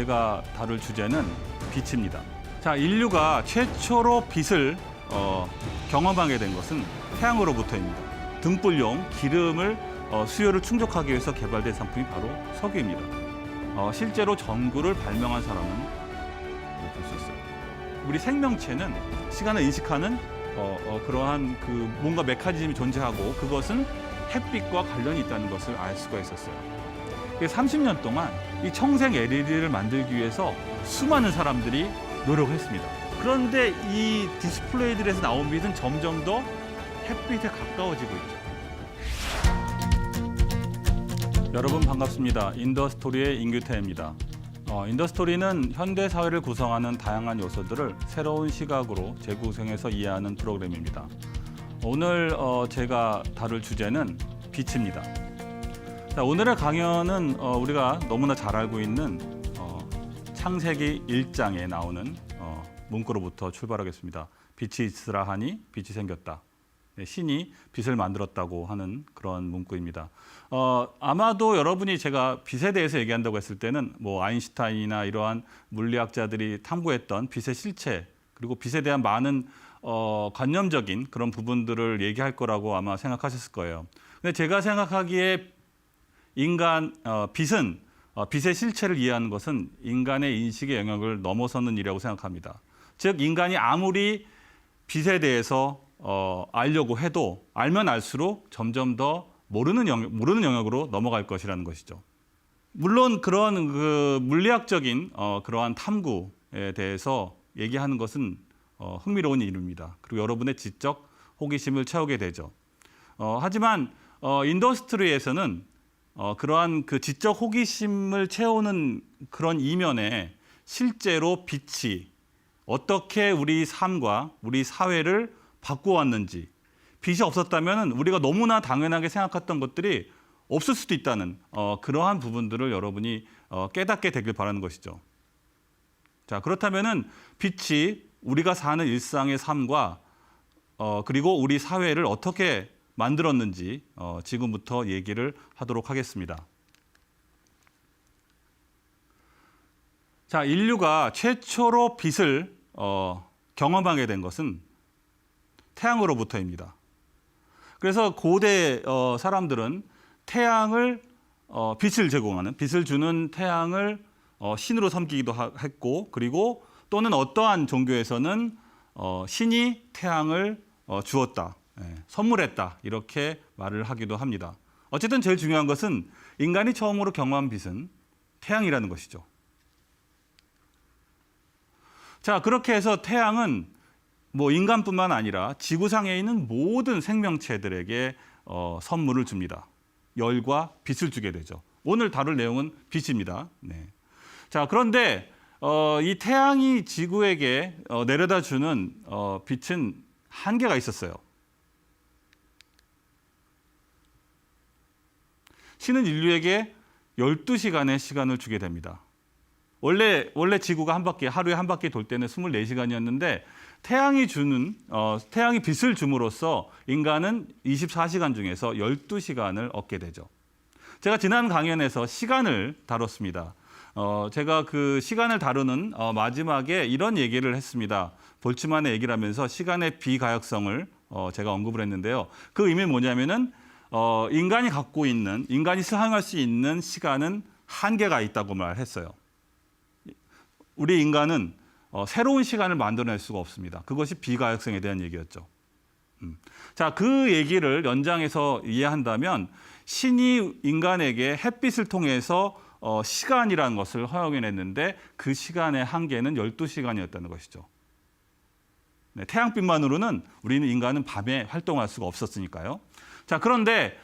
제가 다룰 주제는 빛입니다. 자, 인류가 최초로 빛을 경험하게 된 것은 태양으로부터입니다. 등불용 기름을 수요를 충족하기 위해서 개발된 상품이 바로 석유입니다. 실제로 전구를 발명한 사람은 볼 수 있어요. 우리 생명체는 시간을 인식하는 그러한 그 뭔가 메커니즘이 존재하고 그것은 햇빛과 관련이 있다는 것을 알 수가 있었어요. 30년 동안 이 청색 LED를 만들기 위해서 수많은 사람들이 노력을 했습니다. 그런데 이 디스플레이들에서 나온 빛은 점점 더 햇빛에 가까워지고 있죠. 여러분 반갑습니다. 인더스토리의 임규태입니다. 인더스토리는 현대 사회를 구성하는 다양한 요소들을 새로운 시각으로 재구성해서 이해하는 프로그램입니다. 오늘 제가 다룰 주제는 빛입니다. 자, 오늘의 강연은 우리가 너무나 잘 알고 있는 창세기 1장에 나오는 문구로부터 출발하겠습니다. 빛이 있으라 하니 빛이 생겼다. 신이 빛을 만들었다고 하는 그런 문구입니다. 아마도 여러분이 제가 빛에 대해서 얘기한다고 했을 때는 뭐 아인슈타인이나 이러한 물리학자들이 탐구했던 빛의 실체 그리고 빛에 대한 많은 관념적인 그런 부분들을 얘기할 거라고 아마 생각하셨을 거예요. 근데 제가 생각하기에 빛은 빛의 실체를 이해하는 것은 인간의 인식의 영역을 넘어서는 일이라고 생각합니다. 즉 인간이 아무리 빛에 대해서 알려고 해도 알면 알수록 점점 더 모르는 영역으로 넘어갈 것이라는 것이죠. 물론 그런 그 물리학적인 그러한 탐구에 대해서 얘기하는 것은 흥미로운 일입니다. 그리고 여러분의 지적 호기심을 채우게 되죠. 하지만 인더스트리에서는 그러한 그 지적 호기심을 채우는 그런 이면에 실제로 빛이 어떻게 우리 삶과 우리 사회를 바꾸었는지, 빛이 없었다면 우리가 너무나 당연하게 생각했던 것들이 없을 수도 있다는 그러한 부분들을 여러분이 깨닫게 되길 바라는 것이죠. 자, 그렇다면은 빛이 우리가 사는 일상의 삶과 그리고 우리 사회를 어떻게 만들었는지 지금부터 얘기를 하도록 하겠습니다. 자, 인류가 최초로 빛을 경험하게 된 것은 태양으로부터입니다. 그래서 고대 사람들은 태양을 빛을 제공하는, 빛을 주는 태양을 신으로 섬기기도 했고, 그리고 또는 어떠한 종교에서는 신이 태양을 주었다, 선물했다 이렇게 말을 하기도 합니다. 어쨌든 제일 중요한 것은 인간이 처음으로 경험한 빛은 태양이라는 것이죠. 자, 그렇게 해서 태양은 뭐 인간뿐만 아니라 지구상에 있는 모든 생명체들에게 선물을 줍니다. 열과 빛을 주게 되죠. 오늘 다룰 내용은 빛입니다. 네. 자, 그런데 이 태양이 지구에게 내려다 주는 빛은 한계가 있었어요. 신은 인류에게 12시간의 시간을 주게 됩니다. 원래 지구가 하루에 한 바퀴 돌 때는 24시간이었는데 태양이 빛을 줌으로써 인간은 24시간 중에서 12시간을 얻게 되죠. 제가 지난 강연에서 시간을 다뤘습니다. 제가 그 시간을 다루는 마지막에 이런 얘기를 했습니다. 볼츠만의 얘기를 하면서 시간의 비가역성을 제가 언급을 했는데요. 그 의미는 뭐냐면은 인간이 사용할 수 있는 시간은 한계가 있다고 말했어요. 우리 인간은 새로운 시간을 만들어낼 수가 없습니다. 그것이 비가역성에 대한 얘기였죠. 자, 그 얘기를 연장해서 이해한다면 신이 인간에게 햇빛을 통해서 시간이라는 것을 허용해냈는데 그 시간의 한계는 12시간이었다는 것이죠. 네, 태양빛만으로는 우리는 인간은 밤에 활동할 수가 없었으니까요. 자, 그런데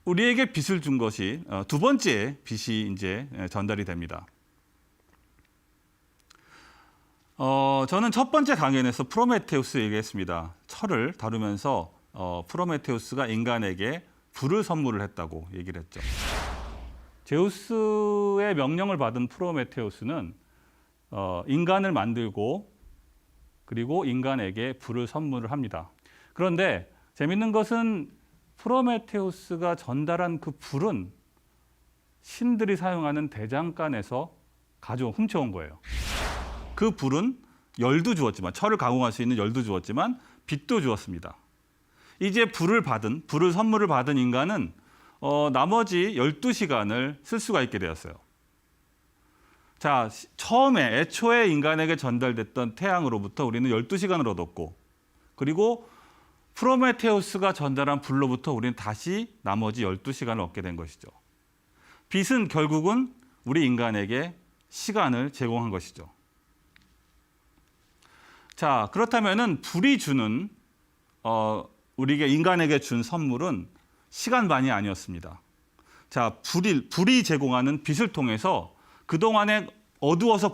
우리에게 빛을 준 것이 두 번째 빛이 이제 전달이 됩니다. 저는 첫 번째 강연에서 프로메테우스 얘기했습니다. 철을 다루면서 프로메테우스가 인간에게 불을 선물을 했다고 얘기를 했죠. 제우스의 명령을 받은 프로메테우스는 인간을 만들고 그리고 인간에게 불을 선물을 합니다. 그런데 재밌는 것은 프로메테우스가 전달한 그 불은 신들이 사용하는 대장간에서 훔쳐온 거예요. 그 불은 열도 주었지만, 철을 가공할 수 있는 열도 주었지만 빛도 주었습니다. 이제 불을 선물을 받은 인간은 나머지 12시간을 쓸 수가 있게 되었어요. 자, 애초에 인간에게 전달됐던 태양으로부터 우리는 12시간을 얻었고, 그리고 프로메테우스가 전달한 불로부터 우리는 다시 나머지 12시간을 얻게 된 것이죠. 빛은 결국은 우리 인간에게 시간을 제공한 것이죠. 자, 그렇다면은 불이 주는 우리가 인간에게 준 선물은 시간만이 아니었습니다. 자, 불이 제공하는 빛을 통해서 그동안에 어두워서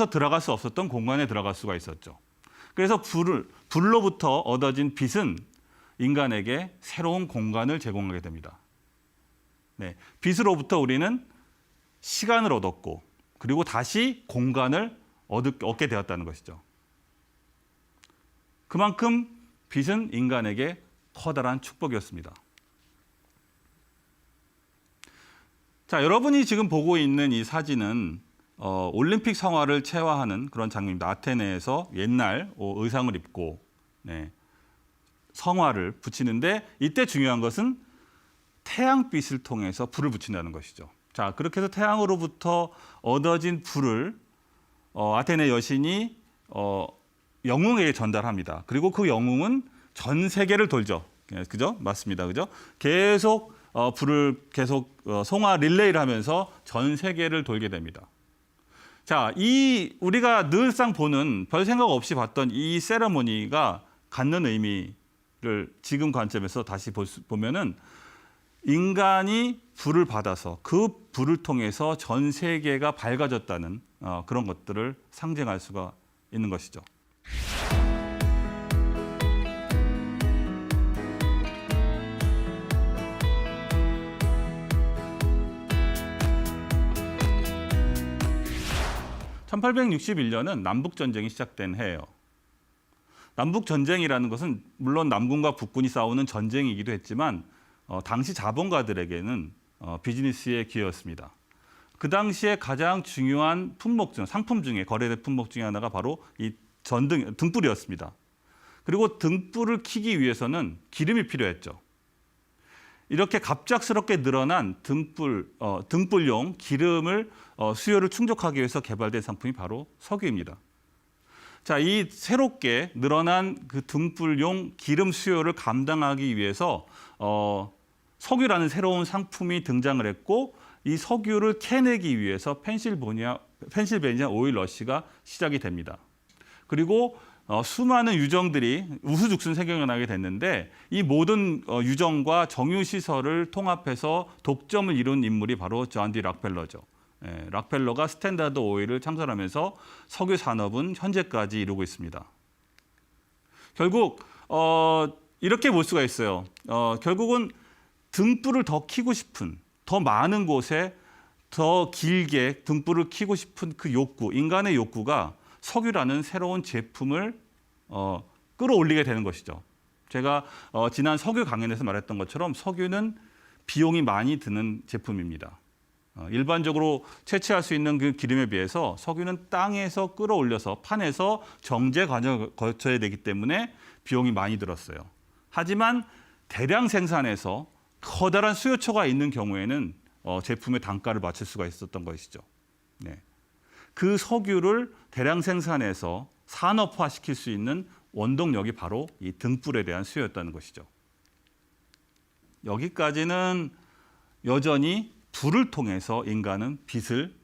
들어갈 수 없었던 공간에 들어갈 수가 있었죠. 그래서 불로부터 얻어진 빛은 인간에게 새로운 공간을 제공하게 됩니다. 네, 빛으로부터 우리는 시간을 얻었고, 그리고 다시 공간을 얻게 되었다는 것이죠. 그만큼 빛은 인간에게 커다란 축복이었습니다. 자, 여러분이 지금 보고 있는 이 사진은 올림픽 성화를 체화하는 그런 장면입니다. 아테네에서 옛날 의상을 입고 성화를 붙이는데, 이때 중요한 것은 태양빛을 통해서 불을 붙인다는 것이죠. 자, 그렇게 해서 태양으로부터 얻어진 불을 아테네 여신이 영웅에게 전달합니다. 그리고 그 영웅은 전 세계를 돌죠. 그죠? 맞습니다. 그죠? 계속 불을 송화 릴레이를 하면서 전 세계를 돌게 됩니다. 자, 우리가 늘상 보는, 별 생각 없이 봤던 이 세레모니가 갖는 의미를 지금 관점에서 다시 보면은, 인간이 불을 받아서 그 불을 통해서 전 세계가 밝아졌다는 그런 것들을 상징할 수가 있는 것이죠. (1861년은) 남북전쟁이 시작된 해예요. 남북전쟁이라는 것은 물론 남군과 북군이 싸우는 전쟁이기도 했지만 당시 자본가들에게는 비즈니스의 기회였습니다. 그 당시에 가장 중요한 상품 중에, 거래된 품목 중에 하나가 바로 이 등불이었습니다. 그리고 등불을 켜기 위해서는 기름이 필요했죠. 이렇게 갑작스럽게 늘어난 등불용 기름을 수요를 충족하기 위해서 개발된 상품이 바로 석유입니다. 자, 이 새롭게 늘어난 그 등불용 기름 수요를 감당하기 위해서 석유라는 새로운 상품이 등장을 했고, 이 석유를 캐내기 위해서 펜실베니아 오일 러시가 시작이 됩니다. 그리고 수많은 유정들이 우후죽순 생겨나게 됐는데, 이 모든 유정과 정유 시설을 통합해서 독점을 이룬 인물이 바로 존 D 락펠러죠. 락펠러가 스탠다드 오일을 창설하면서 석유 산업은 현재까지 이루고 있습니다. 결국 이렇게 볼 수가 있어요. 결국은 등불을 더 켜고 싶은, 더 많은 곳에 더 길게 등불을 켜고 싶은 그 욕구, 인간의 욕구가 석유라는 새로운 제품을 끌어올리게 되는 것이죠. 제가 지난 석유 강연에서 말했던 것처럼 석유는 비용이 많이 드는 제품입니다. 일반적으로 채취할 수 있는 그 기름에 비해서 석유는 땅에서 끌어올려서 판에서 정제 과정을 거쳐야 되기 때문에 비용이 많이 들었어요. 하지만 대량 생산해서 커다란 수요처가 있는 경우에는 제품의 단가를 맞출 수가 있었던 것이죠. 네. 그 석유를 대량 생산해서 산업화시킬 수 있는 원동력이 바로 이 등불에 대한 수요였다는 것이죠. 여기까지는 여전히 불을 통해서 인간은 빛을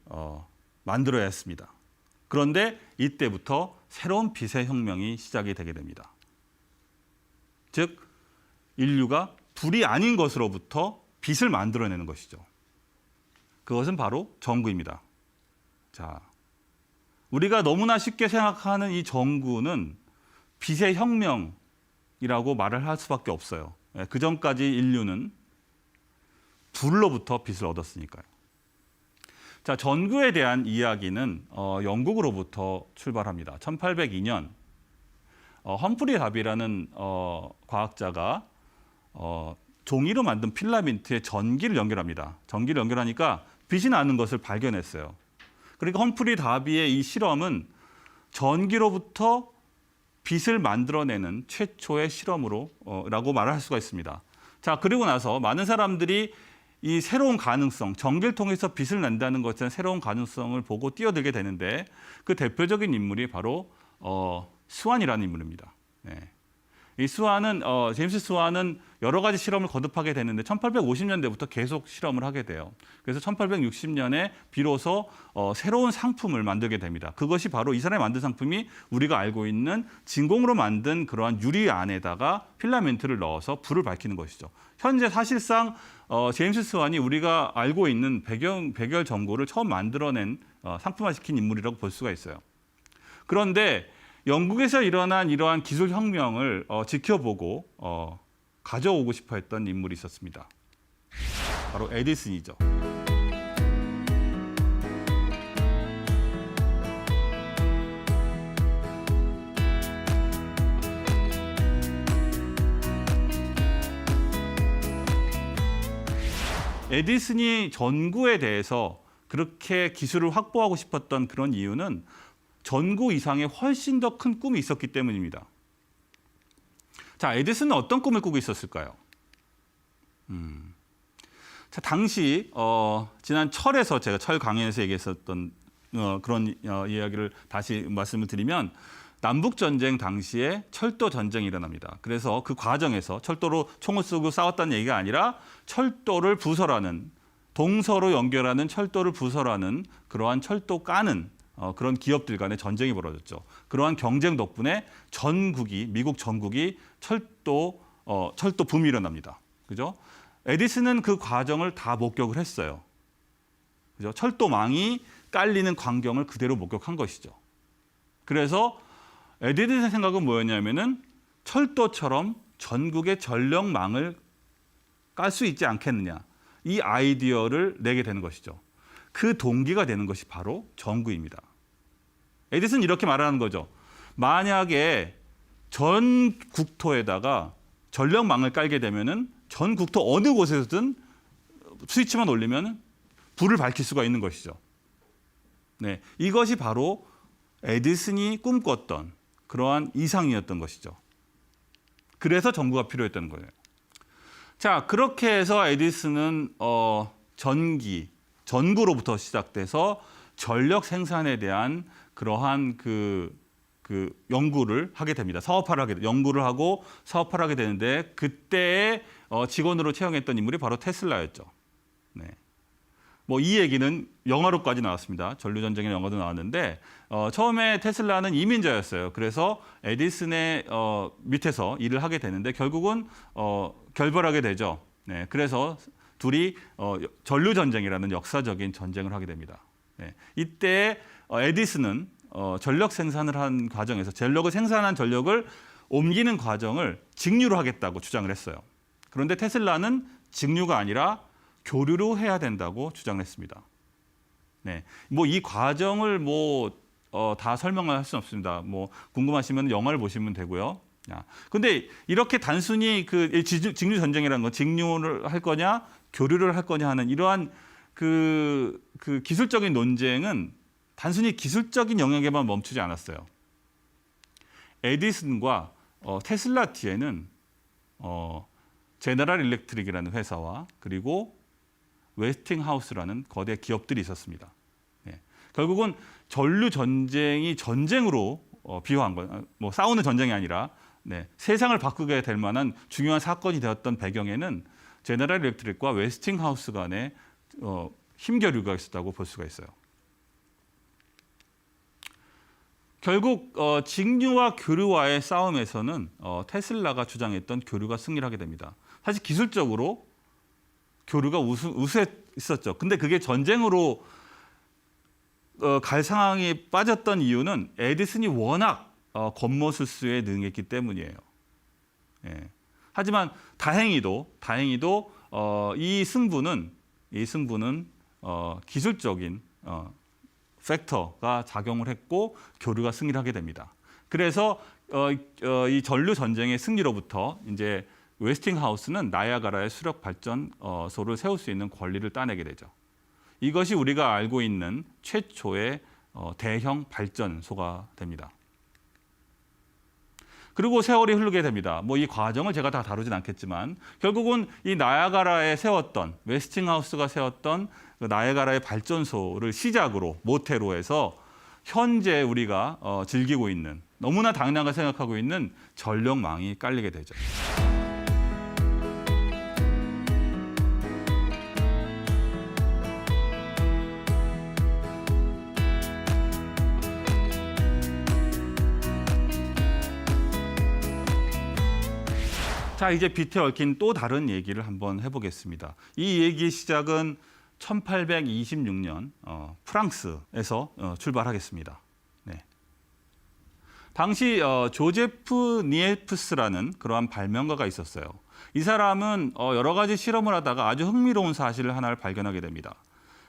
만들어야 했습니다. 그런데 이때부터 새로운 빛의 혁명이 시작이 되게 됩니다. 즉, 인류가 불이 아닌 것으로부터 빛을 만들어내는 것이죠. 그것은 바로 전구입니다. 자, 우리가 너무나 쉽게 생각하는 이 전구는 빛의 혁명이라고 말을 할 수밖에 없어요. 그 전까지 인류는 불로부터 빛을 얻었으니까요. 자, 전구에 대한 이야기는 영국으로부터 출발합니다. 1802년 험프리 다비라는 과학자가 종이로 만든 필라멘트에 전기를 연결합니다. 전기를 연결하니까 빛이 나는 것을 발견했어요. 그러니까 험프리 다비의 이 실험은 전기로부터 빛을 만들어내는 최초의 실험으로라고 말할 수가 있습니다. 자, 그리고 나서 많은 사람들이 이 새로운 가능성, 전기를 통해서 빛을 낸다는 것은 새로운 가능성을 보고 뛰어들게 되는데 그 대표적인 인물이 바로 스완이라는 인물입니다. 네. 이 스완은 제임스 스완은 여러 가지 실험을 거듭하게 되는데 1850년대부터 계속 실험을 하게 돼요. 그래서 1860년에 비로소 새로운 상품을 만들게 됩니다. 그것이 바로 이 사람이 만든 상품이 우리가 알고 있는 진공으로 만든 그러한 유리 안에다가 필라멘트를 넣어서 불을 밝히는 것이죠. 현재 사실상 제임스 스완이 우리가 알고 있는 백열 전구를 처음 만들어낸 상품화시킨 인물이라고 볼 수가 있어요. 그런데 영국에서 일어난 이러한 기술 혁명을 지켜보고 가져오고 싶어 했던 인물이 있었습니다. 바로 에디슨이죠. 에디슨이 전구에 대해서 그렇게 기술을 확보하고 싶었던 그런 이유는 전구 이상의 훨씬 더 큰 꿈이 있었기 때문입니다. 자, 에디슨은 어떤 꿈을 꾸고 있었을까요? 자, 당시 지난 철에서 제가 철 강연에서 얘기했었던 그런 이야기를 다시 말씀을 드리면 남북 전쟁 당시에 철도 전쟁이 일어납니다. 그래서 그 과정에서 철도로 총을 쏘고 싸웠다는 얘기가 아니라 철도를 부설하는 동서로 연결하는 철도를 부설하는 그러한 철도 까는 그런 기업들 간의 전쟁이 벌어졌죠. 그러한 경쟁 덕분에 미국 전국이 철도 붐이 일어납니다. 그죠? 에디슨은 그 과정을 다 목격을 했어요. 그죠? 철도망이 깔리는 광경을 그대로 목격한 것이죠. 그래서 에디슨의 생각은 뭐였냐면은 철도처럼 전국의 전력망을 깔 수 있지 않겠느냐. 이 아이디어를 내게 되는 것이죠. 그 동기가 되는 것이 바로 전구입니다. 에디슨은 이렇게 말하는 거죠. 만약에 전 국토에다가 전력망을 깔게 되면은 전 국토 어느 곳에서든 스위치만 올리면 불을 밝힐 수가 있는 것이죠. 네, 이것이 바로 에디슨이 꿈꿨던 그러한 이상이었던 것이죠. 그래서 전구가 필요했던 거예요. 자, 그렇게 해서 에디슨은 전구로부터 시작돼서 전력 생산에 대한 그러한 그 연구를 하게 됩니다. 연구를 하고 사업화를 하게 되는데 그때의 직원으로 채용했던 인물이 바로 테슬라였죠. 네. 뭐 이 얘기는 영화로까지 나왔습니다. 전류전쟁의 영화도 나왔는데 처음에 테슬라는 이민자였어요. 그래서 에디슨의 밑에서 일을 하게 되는데 결국은 결별하게 되죠. 네. 그래서 둘이 전류전쟁이라는 역사적인 전쟁을 하게 됩니다. 네. 이때 에디슨은 전력을 생산한 전력을 옮기는 과정을 직류로 하겠다고 주장을 했어요. 그런데 테슬라는 직류가 아니라 교류로 해야 된다고 주장을 했습니다. 네. 뭐 이 과정을 다 설명을 할 수는 없습니다. 뭐 궁금하시면 영화를 보시면 되고요. 근데 이렇게 단순히 직류 전쟁이라는 건 직류를 할 거냐, 교류를 할 거냐 하는 이러한 그 기술적인 논쟁은 단순히 기술적인 영역에만 멈추지 않았어요. 에디슨과 테슬라 뒤에는 제너럴 일렉트릭이라는 회사와 그리고 웨스팅하우스라는 거대 기업들이 있었습니다. 네. 결국은 전류 전쟁이 전쟁으로 비유한 건, 뭐 싸우는 전쟁이 아니라 세상을 바꾸게 될 만한 중요한 사건이 되었던 배경에는 제너럴 일렉트릭과 웨스팅하우스 간의 힘겨루가 있었다고 볼 수가 있어요. 결국 직류와 교류와의 싸움에서는 테슬라가 주장했던 교류가 승리를 하게 됩니다. 사실 기술적으로 교류가 우수했었죠. 근데 그게 전쟁으로 갈 상황이 빠졌던 이유는 에디슨이 워낙 겉모술수에 능했기 때문이에요. 예. 하지만 다행히도 이 승부는 기술적인 팩터가 작용을 했고 교류가 승리를 하게 됩니다. 그래서 이 전류 전쟁의 승리로부터 이제 웨스팅하우스는 나이아가라의 수력 발전소를 세울 수 있는 권리를 따내게 되죠. 이것이 우리가 알고 있는 최초의 대형 발전소가 됩니다. 그리고 세월이 흐르게 됩니다. 뭐 이 과정을 제가 다 다루진 않겠지만 결국은 이 나이아가라에 세웠던 웨스팅하우스가 세웠던 그 나이아가라의 발전소를 시작으로 모태로 해서 현재 우리가 즐기고 있는 너무나 당연하게 생각하고 있는 전력망이 깔리게 되죠. 자, 이제 빛에 얽힌 또 다른 얘기를 한번 해보겠습니다. 이 얘기의 시작은 1826년 프랑스에서 출발하겠습니다. 네. 당시 조제프 니에프스라는 그러한 발명가가 있었어요. 이 사람은 여러 가지 실험을 하다가 아주 흥미로운 사실을 하나를 발견하게 됩니다.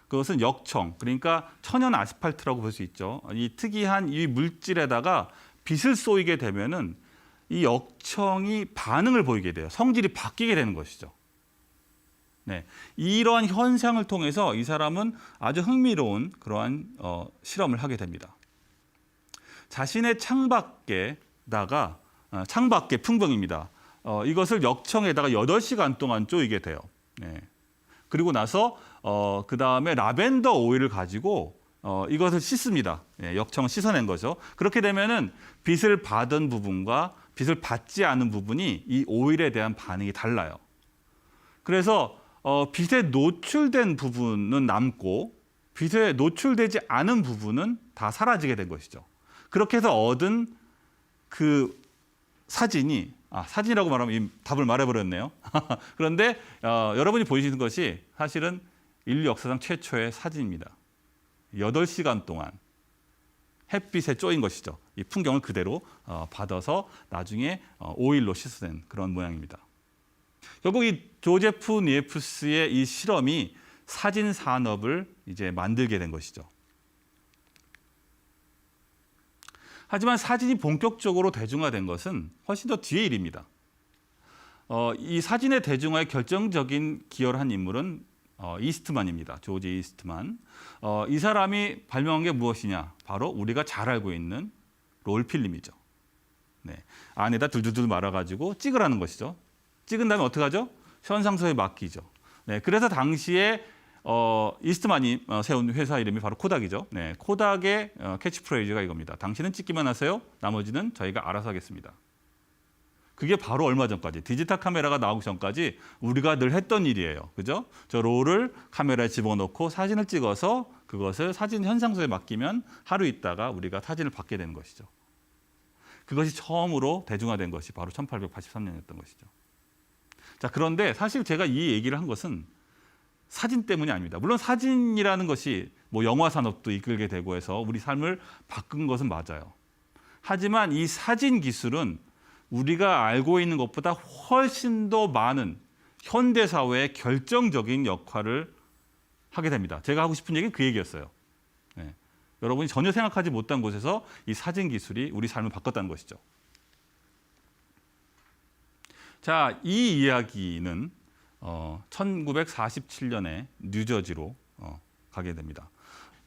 그것은 역청, 그러니까 천연 아스팔트라고 볼 수 있죠. 이 특이한 이 물질에다가 빛을 쏘이게 되면은 이 역청이 반응을 보이게 돼요. 성질이 바뀌게 되는 것이죠. 네, 이러한 현상을 통해서 이 사람은 아주 흥미로운 그러한 실험을 하게 됩니다. 자신의 창밖에다가 창밖에 풍경입니다. 이것을 역청에다가 8시간 동안 쪼이게 돼요. 네. 그리고 나서 그 다음에 라벤더 오일을 가지고 이것을 씻습니다. 네, 역청을 씻어낸 거죠. 그렇게 되면은 빛을 받은 부분과 빛을 받지 않은 부분이 이 오일에 대한 반응이 달라요. 그래서 빛에 노출된 부분은 남고 빛에 노출되지 않은 부분은 다 사라지게 된 것이죠. 그렇게 해서 얻은 그 사진이 사진이라고 말하면 이 답을 말해버렸네요. 그런데 여러분이 보시는 것이 사실은 인류 역사상 최초의 사진입니다. 8시간 동안 햇빛에 쪼인 것이죠. 이 풍경을 그대로 받아서 나중에 오일로 씻어낸 그런 모양입니다. 결국 이 조제프 니에프스의 이 실험이 사진 산업을 이제 만들게 된 것이죠. 하지만 사진이 본격적으로 대중화된 것은 훨씬 더 뒤의 일입니다. 이 사진의 대중화에 결정적인 기여를 한 인물은 이스트만입니다. 조지 이스트만. 이 사람이 발명한 게 무엇이냐? 바로 우리가 잘 알고 있는 롤필름이죠. 네. 안에다 둘둘둘 말아가지고 찍으라는 것이죠. 찍은 다음에 어떻게 하죠? 현상소에 맡기죠. 네. 그래서 당시에 이스트만이 세운 회사 이름이 바로 코닥이죠. 네. 코닥의 캐치프레이즈가 이겁니다. 당신은 찍기만 하세요. 나머지는 저희가 알아서 하겠습니다. 그게 바로 얼마 전까지 디지털 카메라가 나오기 전까지 우리가 늘 했던 일이에요. 그죠? 저 롤을 카메라에 집어넣고 사진을 찍어서 그것을 사진 현상소에 맡기면 하루 있다가 우리가 사진을 받게 되는 것이죠. 그것이 처음으로 대중화된 것이 바로 1883년이었던 것이죠. 자, 그런데 사실 제가 이 얘기를 한 것은 사진 때문이 아닙니다. 물론 사진이라는 것이 뭐 영화 산업도 이끌게 되고 해서 우리 삶을 바꾼 것은 맞아요. 하지만 이 사진 기술은 우리가 알고 있는 것보다 훨씬 더 많은 현대 사회의 결정적인 역할을 하게 됩니다. 제가 하고 싶은 얘기는 그 얘기였어요. 네. 여러분이 전혀 생각하지 못한 곳에서 이 사진 기술이 우리 삶을 바꿨다는 것이죠. 자, 이 이야기는 1947년에 뉴저지로 가게 됩니다.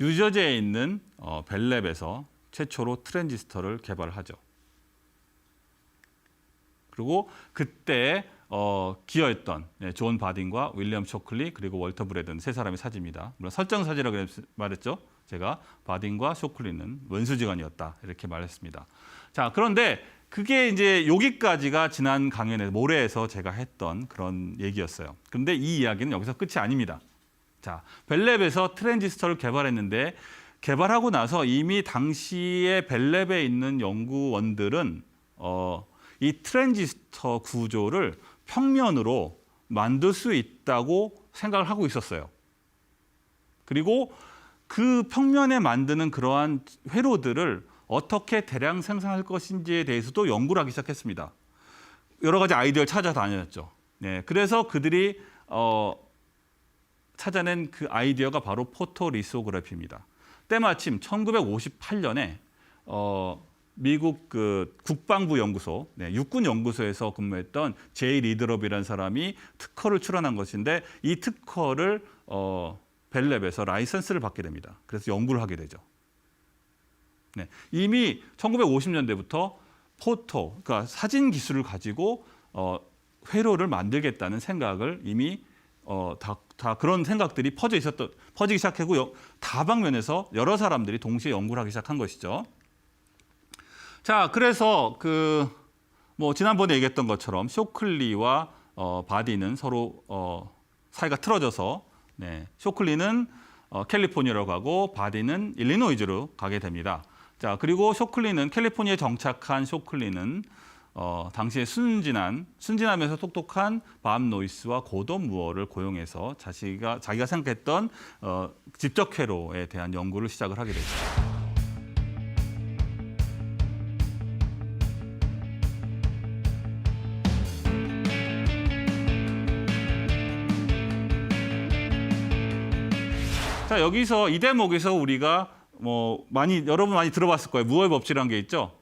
뉴저지에 있는 벨랩에서 최초로 트랜지스터를 개발하죠. 그리고 그때 기여했던 존 바딘과 윌리엄 쇼클리 그리고 월터 브래든 세 사람의 사진입니다. 물론 설정 사진이라고 말했죠. 제가 바딘과 쇼클리는 원수지간이었다 이렇게 말했습니다. 자, 그런데 그게 이제 여기까지가 지난 강연에 모레에서 제가 했던 그런 얘기였어요. 그런데 이 이야기는 여기서 끝이 아닙니다. 자, 벨랩에서 트랜지스터를 개발했는데 개발하고 나서 이미 당시에 벨랩에 있는 연구원들은 이 트랜지스터 구조를 평면으로 만들 수 있다고 생각을 하고 있었어요. 그리고 그 평면에 만드는 그러한 회로들을 어떻게 대량 생산할 것인지에 대해서도 연구를 하기 시작했습니다. 여러 가지 아이디어를 찾아다녔죠. 네, 그래서 그들이 찾아낸 그 아이디어가 바로 포토리소그래피입니다. 때마침 1958년에 미국 그 국방부 연구소, 육군 연구소에서 근무했던 제이 리드럽이라는 사람이 특허를 출원한 것인데 이 특허를 벨랩에서 라이선스를 받게 됩니다. 그래서 연구를 하게 되죠. 이미 1950년대부터 포토, 그러니까 사진 기술을 가지고 회로를 만들겠다는 생각을 이미 다 그런 생각들이 퍼지기 시작하고 다방면에서 여러 사람들이 동시에 연구를 하기 시작한 것이죠. 자, 그래서 뭐 지난번에 얘기했던 것처럼 쇼클리와 바디는 서로 사이가 틀어져서 쇼클리는 캘리포니아로 가고 바디는 일리노이주로 가게 됩니다. 자, 그리고 쇼클리는 캘리포니아에 정착한 쇼클리는 당시에 순진하면서 똑똑한 밥 노이스와 고돈 무어를 고용해서 자기가 생각했던 집적 회로에 대한 연구를 시작을 하게 되죠. 자, 여기서 이 대목에서 우리가 여러분 많이 들어봤을 거예요. 무어의 법칙이라는 게 있죠.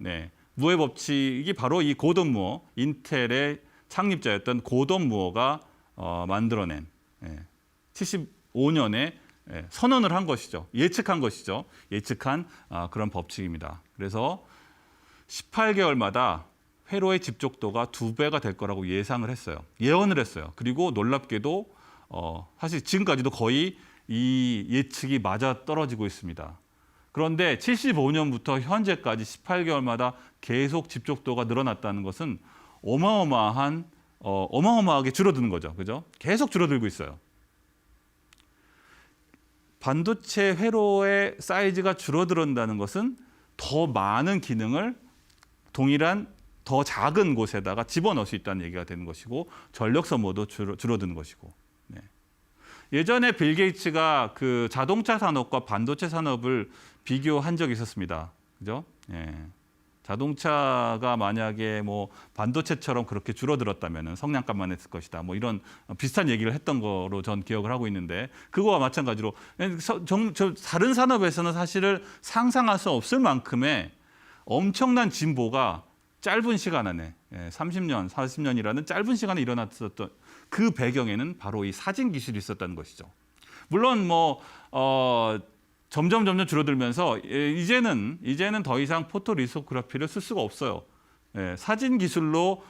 무어의 법칙이 바로 이 고돈 무어, 인텔의 창립자였던 고돈 무어가 만들어낸 75년에 선언을 한 것이죠. 예측한 것이죠. 예측한 그런 법칙입니다. 그래서 18개월마다 회로의 집적도가 2배가 될 거라고 예상을 했어요. 예언을 했어요. 그리고 놀랍게도 사실 지금까지도 거의 이 예측이 맞아 떨어지고 있습니다. 그런데 75년부터 현재까지 18개월마다 계속 집적도가 늘어났다는 것은 어마어마하게 줄어드는 거죠. 그죠? 계속 줄어들고 있어요. 반도체 회로의 사이즈가 줄어든다는 것은 더 많은 기능을 동일한 더 작은 곳에다가 집어넣을 수 있다는 얘기가 되는 것이고 전력 소모도 줄어드는 것이고. 예전에 빌 게이츠가 그 자동차 산업과 반도체 산업을 비교한 적이 있었습니다. 그죠? 자동차가 만약에 뭐 반도체처럼 그렇게 줄어들었다면 성량값만 했을 것이다. 뭐 이런 비슷한 얘기를 했던 거로 전 기억을 하고 있는데 그거와 마찬가지로 다른 산업에서는 사실은 상상할 수 없을 만큼의 엄청난 진보가 짧은 시간 안에 30년, 40년이라는 짧은 시간에 일어났었던 그 배경에는 바로 이 사진 기술이 있었다는 것이죠. 물론 점점 줄어들면서 이제는 더 이상 포토리소그래피를 쓸 수가 없어요. 사진 기술로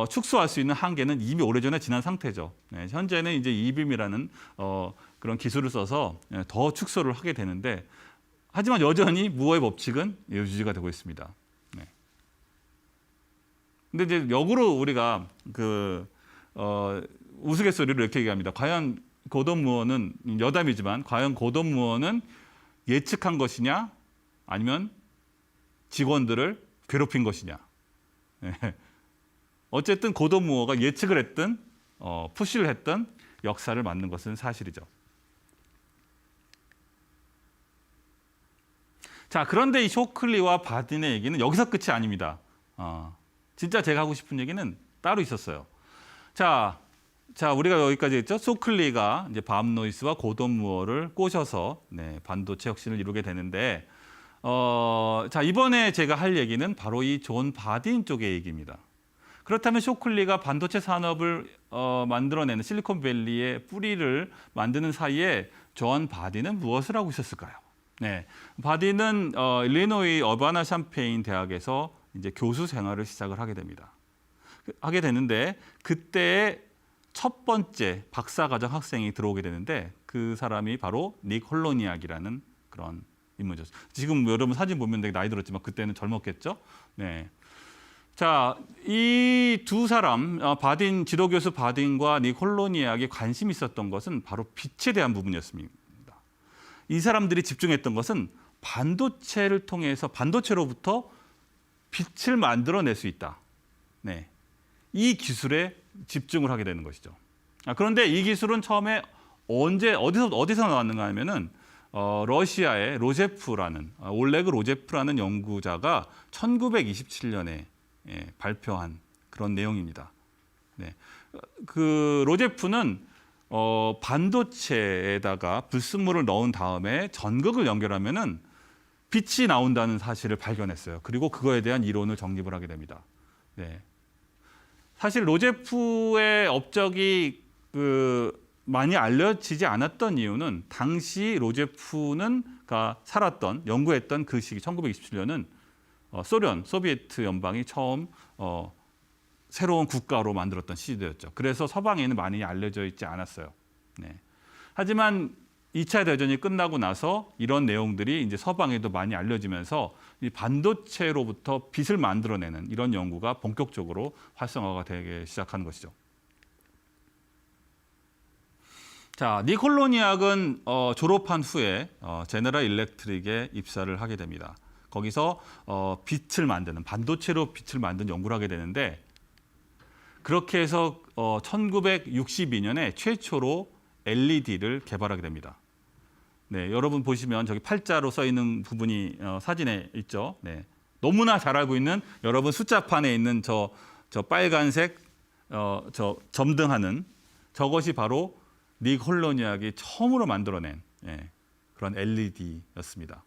축소할 수 있는 한계는 이미 오래전에 지난 상태죠. 현재는 이제 이빔이라는 그런 기술을 써서 더 축소를 하게 되는데 하지만 여전히 무어의 법칙은 유지가 되고 있습니다. 근데 이제 역으로 우리가 우스갯소리로 이렇게 얘기합니다. 과연 고돈 무어는 여담이지만 과연 고돈 무어는 예측한 것이냐 아니면 직원들을 괴롭힌 것이냐. 어쨌든 고돈 무어가 예측을 했든 푸시를 했든 역사를 만든 것은 사실이죠. 자, 그런데 이 쇼클리와 바딘의 얘기는 여기서 끝이 아닙니다. 진짜 제가 하고 싶은 얘기는 따로 있었어요. 자, 우리가 여기까지 했죠. 쇼클리가 이제 밥 노이스와 고돈 무어를 꼬셔서 반도체 혁신을 이루게 되는데, 자, 이번에 제가 할 얘기는 바로 이 존 바딘 쪽의 얘기입니다. 그렇다면 쇼클리가 반도체 산업을 만들어내는 실리콘밸리의 뿌리를 만드는 사이에 존 바딘은 무엇을 하고 있었을까요? 바딘은 일리노이 어바나 샴페인 대학에서 이제 교수 생활을 시작을 하게 됩니다. 하게 되는데 그때 첫 번째 박사과정 학생이 들어오게 되는데 그 사람이 바로 닉 홀로니악이라는 그런 인물이죠. 지금 여러분 사진 보면 되게 나이 들었지만 그때는 젊었겠죠. 자, 이 두 사람 바딘 지도교수 바딘과 닉 홀로니악이 관심이 있었던 것은 바로 빛에 대한 부분이었습니다. 이 사람들이 집중했던 것은 반도체를 통해서 반도체로부터 빛을 만들어낼 수 있다. 이 기술에 집중을 하게 되는 것이죠. 그런데 이 기술은 처음에 어디서 나왔는가 하면은 러시아의 올레그 로제프라는 연구자가 1927년에 발표한 그런 내용입니다. 그 로제프는 반도체에다가 불순물을 넣은 다음에 전극을 연결하면은 빛이 나온다는 사실을 발견했어요. 그리고 그거에 대한 이론을 정립을 하게 됩니다. 네. 사실 로제프의 업적이 많이 알려지지 않았던 이유는 당시 로제프는 살았던, 연구했던 그 시기 1927년은 소비에트 연방이 처음 새로운 국가로 만들었던 시대였죠. 그래서 서방에는 많이 알려져 있지 않았어요. 네. 하지만 2차 대전이 끝나고 나서 이런 내용들이 이제 서방에도 많이 알려지면서 이 반도체로부터 빛을 만들어내는 이런 연구가 본격적으로 활성화가 되기 시작한 것이죠. 자, 니콜로니악은 졸업한 후에 제너럴 일렉트릭에 입사를 하게 됩니다. 거기서 빛을 만드는, 반도체로 빛을 만드는 연구를 하게 되는데, 그렇게 해서 1962년에 최초로 LED를 개발하게 됩니다. 네, 여러분 보시면 저기 팔자로 써 있는 부분이 사진에 있죠. 네, 너무나 잘 알고 있는 여러분 숫자판에 있는 저 빨간색 점등하는 저것이 바로 니콜로니악이 처음으로 만들어낸 그런 LED였습니다.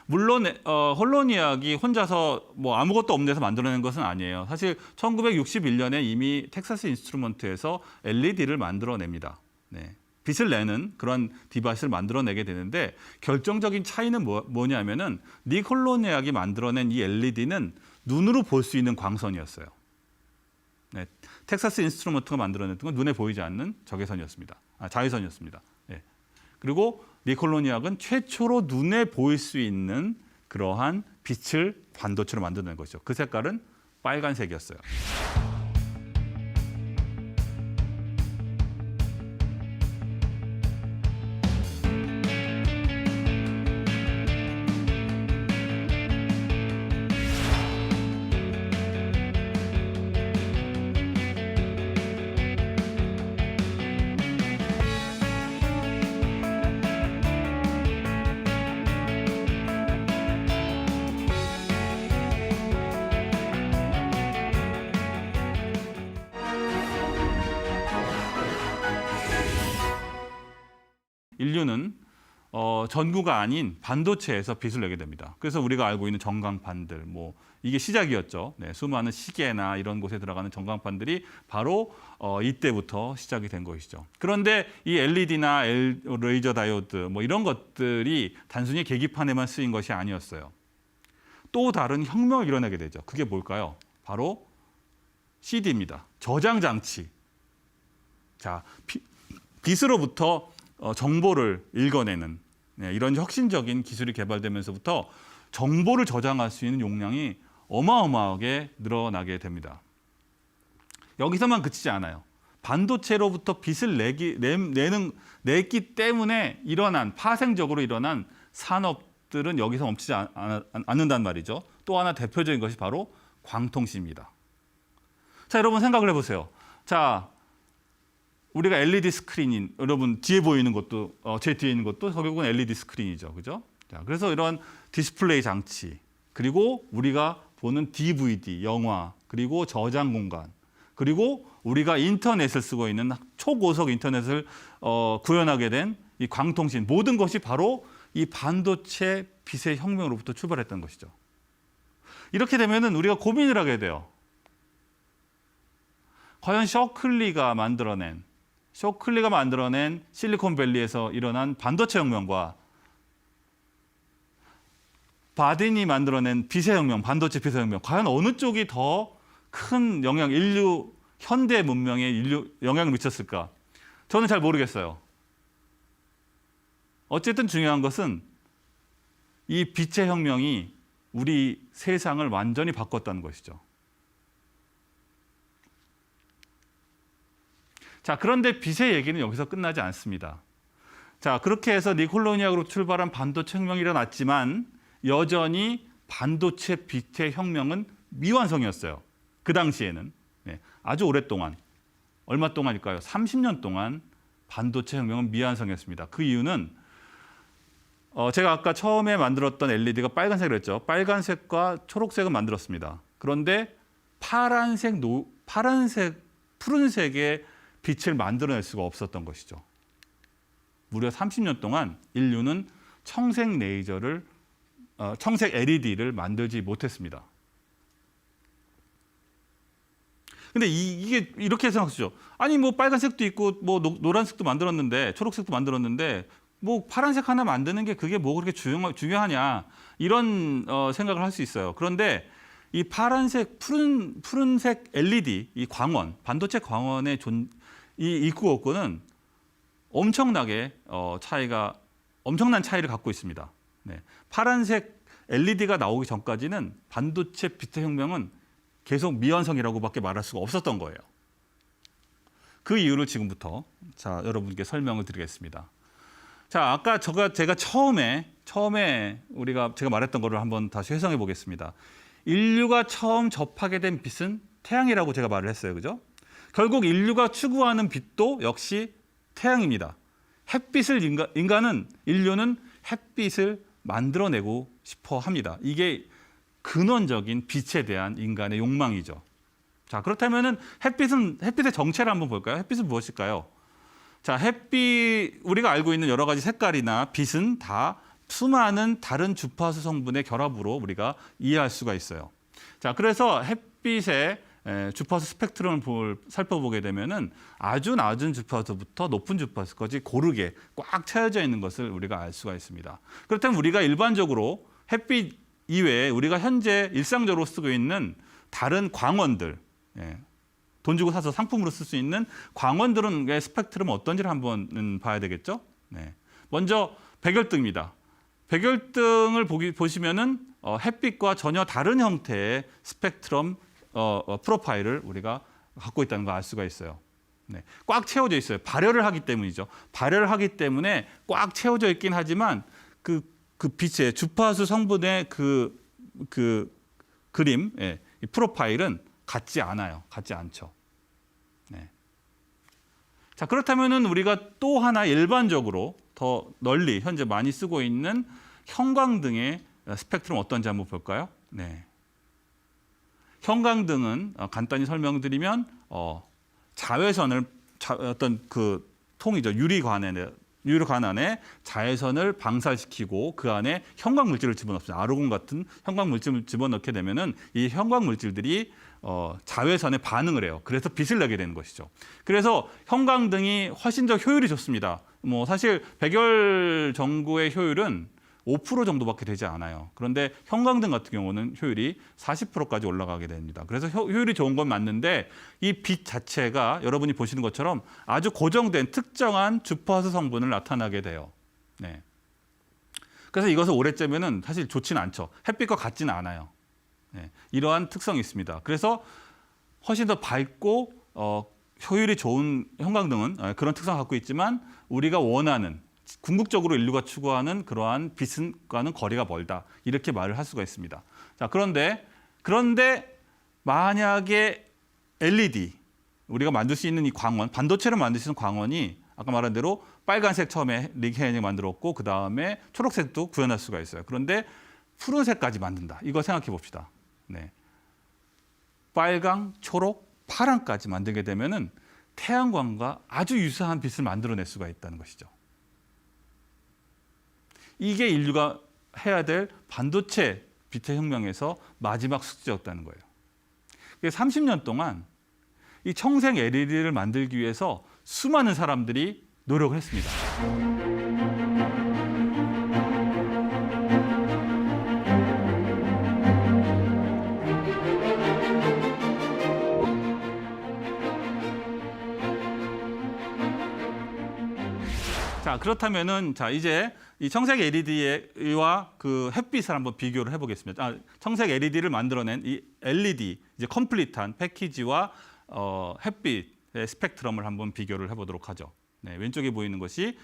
물론 홀로니악이 혼자서 뭐 아무것도 없는 데서 만들어낸 것은 아니에요. 사실 1961년에 이미 텍사스 인스트루먼트에서 LED를 만들어냅니다. 네. 빛을 내는 그런 디바이스를 만들어내게 되는데 결정적인 차이는 뭐냐면은 니콜로니악이 만들어낸 이 LED는 눈으로 볼 수 있는 광선이었어요. 네. 텍사스 인스트루먼트가 만들어냈던 건 눈에 보이지 않는 적외선이었습니다. 자외선이었습니다. 네. 그리고 니콜로니악은 최초로 눈에 보일 수 있는 그러한 빛을 반도체로 만들어낸 것이죠. 그 색깔은 빨간색이었어요. 인류는 전구가 아닌 반도체에서 빛을 내게 됩니다. 그래서 우리가 알고 있는 전광판들, 뭐 이게 시작이었죠. 네, 수많은 시계나 이런 곳에 들어가는 전광판들이 바로 이때부터 시작이 된 것이죠. 그런데 이 LED나 레이저 다이오드 뭐 이런 것들이 단순히 계기판에만 쓰인 것이 아니었어요. 또 다른 혁명을 일어나게 되죠. 그게 뭘까요? 바로 CD입니다. 저장 장치. 자, 빛으로부터 정보를 읽어내는 이런 혁신적인 기술이 개발되면서부터 정보를 저장할 수 있는 용량이 어마어마하게 늘어나게 됩니다. 여기서만 그치지 않아요. 반도체로부터 빛을 냈기 때문에 파생적으로 일어난 산업들은 여기서 멈추지 않는단 말이죠. 또 하나 대표적인 것이 바로 광통시입니다. 자, 여러분 생각을 해보세요. 자, 우리가 LED 스크린인, 여러분 뒤에 보이는 것도 제 뒤에 있는 것도 결국은 LED 스크린이죠, 그죠? 자, 그래서 이런 디스플레이 장치, 그리고 우리가 보는 DVD, 영화, 그리고 저장 공간, 그리고 우리가 인터넷을 쓰고 있는 초고속 인터넷을 구현하게 된 이 광통신, 모든 것이 바로 이 반도체 빛의 혁명으로부터 출발했던 것이죠. 이렇게 되면은 우리가 고민을 하게 돼요. 과연 셔클리가 만들어낸 실리콘밸리에서 일어난 반도체 혁명과 바딘이 만들어낸 빛의 혁명, 반도체 빛의 혁명, 과연 어느 쪽이 더 큰 현대 문명에 영향을 미쳤을까? 저는 잘 모르겠어요. 어쨌든 중요한 것은 이 빛의 혁명이 우리 세상을 완전히 바꿨다는 것이죠. 자, 그런데 빛의 얘기는 여기서 끝나지 않습니다. 자, 그렇게 해서 니콜로니악으로 출발한 반도체 혁명이 일어났지만 여전히 반도체 빛의 혁명은 미완성이었어요. 그 당시에는. 네, 아주 오랫동안, 얼마 동안일까요? 30년 동안 반도체 혁명은 미완성이었습니다. 그 이유는 제가 아까 처음에 만들었던 LED가 빨간색을 했죠. 빨간색과 초록색은 만들었습니다. 그런데 푸른색의 빛을 만들어낼 수가 없었던 것이죠. 무려 30년 동안 인류는 청색 레이저를 청색 LED를 만들지 못했습니다. 근데 이게 이렇게 생각하시죠. 아니 뭐 빨간색도 있고 뭐 노란색도 만들었는데 초록색도 만들었는데 뭐 파란색 하나 만드는 게 그게 뭐 그렇게 중요하냐 이런 생각을 할 수 있어요. 그런데 이 파란색 푸른색 LED 이 광원 반도체 광원의 이 입구 없고는 엄청난 차이를 갖고 있습니다. 네. 파란색 LED가 나오기 전까지는 반도체 비트 혁명은 계속 미완성이라고밖에 말할 수가 없었던 거예요. 그 이유를 지금부터 여러분께 설명을 드리겠습니다. 자, 아까 제가 처음에 제가 말했던 거를 한번 다시 회상해 보겠습니다. 인류가 처음 접하게 된 빛은 태양이라고 제가 말을 했어요. 그죠? 결국 인류가 추구하는 빛도 역시 태양입니다. 인류는 햇빛을 만들어내고 싶어 합니다. 이게 근원적인 빛에 대한 인간의 욕망이죠. 자, 그렇다면은 햇빛의 정체를 한번 볼까요? 햇빛은 무엇일까요? 자, 우리가 알고 있는 여러 가지 색깔이나 빛은 다 수많은 다른 주파수 성분의 결합으로 우리가 이해할 수가 있어요. 자, 그래서 햇빛의 주파수 스펙트럼을 살펴보게 되면은 아주 낮은 주파수부터 높은 주파수까지 고르게 꽉 차여져 있는 것을 우리가 알 수가 있습니다. 그렇다면 우리가 일반적으로 햇빛 이외에 우리가 현재 일상적으로 쓰고 있는 다른 광원들, 돈 주고 사서 상품으로 쓸 수 있는 광원들의 스펙트럼은 어떤지를 한번 봐야 되겠죠. 네. 먼저 백열등입니다. 백열등을 보시면은 햇빛과 전혀 다른 형태의 스펙트럼 프로파일을 우리가 갖고 있다는 걸 알 수가 있어요. 네. 꽉 채워져 있어요. 발열을 하기 때문이죠. 발열을 하기 때문에 꽉 채워져 있긴 하지만 그 빛의 주파수 성분의 그 그림, 이 프로파일은 같지 않죠. 네. 자, 그렇다면은 우리가 또 하나 일반적으로 더 널리 현재 많이 쓰고 있는 형광등의 스펙트럼 어떤지 한번 볼까요? 네. 형광등은 간단히 설명드리면 자외선을 어떤 그 통이죠. 유리관 안에 자외선을 방사시키고 그 안에 형광 물질을 집어넣습니다. 아르곤 같은 형광 물질을 집어넣게 되면은 이 형광 물질들이 자외선에 반응을 해요. 그래서 빛을 내게 되는 것이죠. 그래서 형광등이 훨씬 더 효율이 좋습니다. 뭐 사실 백열 전구의 효율은 5% 정도밖에 되지 않아요. 그런데 형광등 같은 경우는 효율이 40%까지 올라가게 됩니다. 그래서 효율이 좋은 건 맞는데 이 빛 자체가 여러분이 보시는 것처럼 아주 고정된 특정한 주파수 성분을 나타나게 돼요. 네. 그래서 이것을 오래 쬐면은 사실 좋지는 않죠. 햇빛과 같지는 않아요. 네. 이러한 특성이 있습니다. 그래서 훨씬 더 밝고 효율이 좋은 형광등은 그런 특성을 갖고 있지만 우리가 원하는 궁극적으로 인류가 추구하는 그러한 빛과는 거리가 멀다. 이렇게 말을 할 수가 있습니다. 자, 그런데 만약에 LED, 우리가 만들 수 있는 이 광원, 반도체를 만들 수 있는 광원이 아까 말한 대로 빨간색 처음에 리케인이 만들었고 그다음에 초록색도 구현할 수가 있어요. 그런데 푸른색까지 만든다. 이거 생각해 봅시다. 네. 빨강, 초록, 파랑까지 만들게 되면은 태양광과 아주 유사한 빛을 만들어낼 수가 있다는 것이죠. 이게 인류가 해야 될 반도체 빛의 혁명에서 마지막 숙제였다는 거예요. 30년 동안 이 청색 LED를 만들기 위해서 수많은 사람들이 노력을 했습니다. 자, 그렇다면은 이제 이 청색 LED와 그 햇빛을 한번 비교를 해보겠습니다. 청색 LED를 만들어낸 이 LED 이제 컴플리트한 패키지와 햇빛의 스펙트럼을 한번 비교를 해보도록 하죠. 네, 왼쪽에 보이는 것이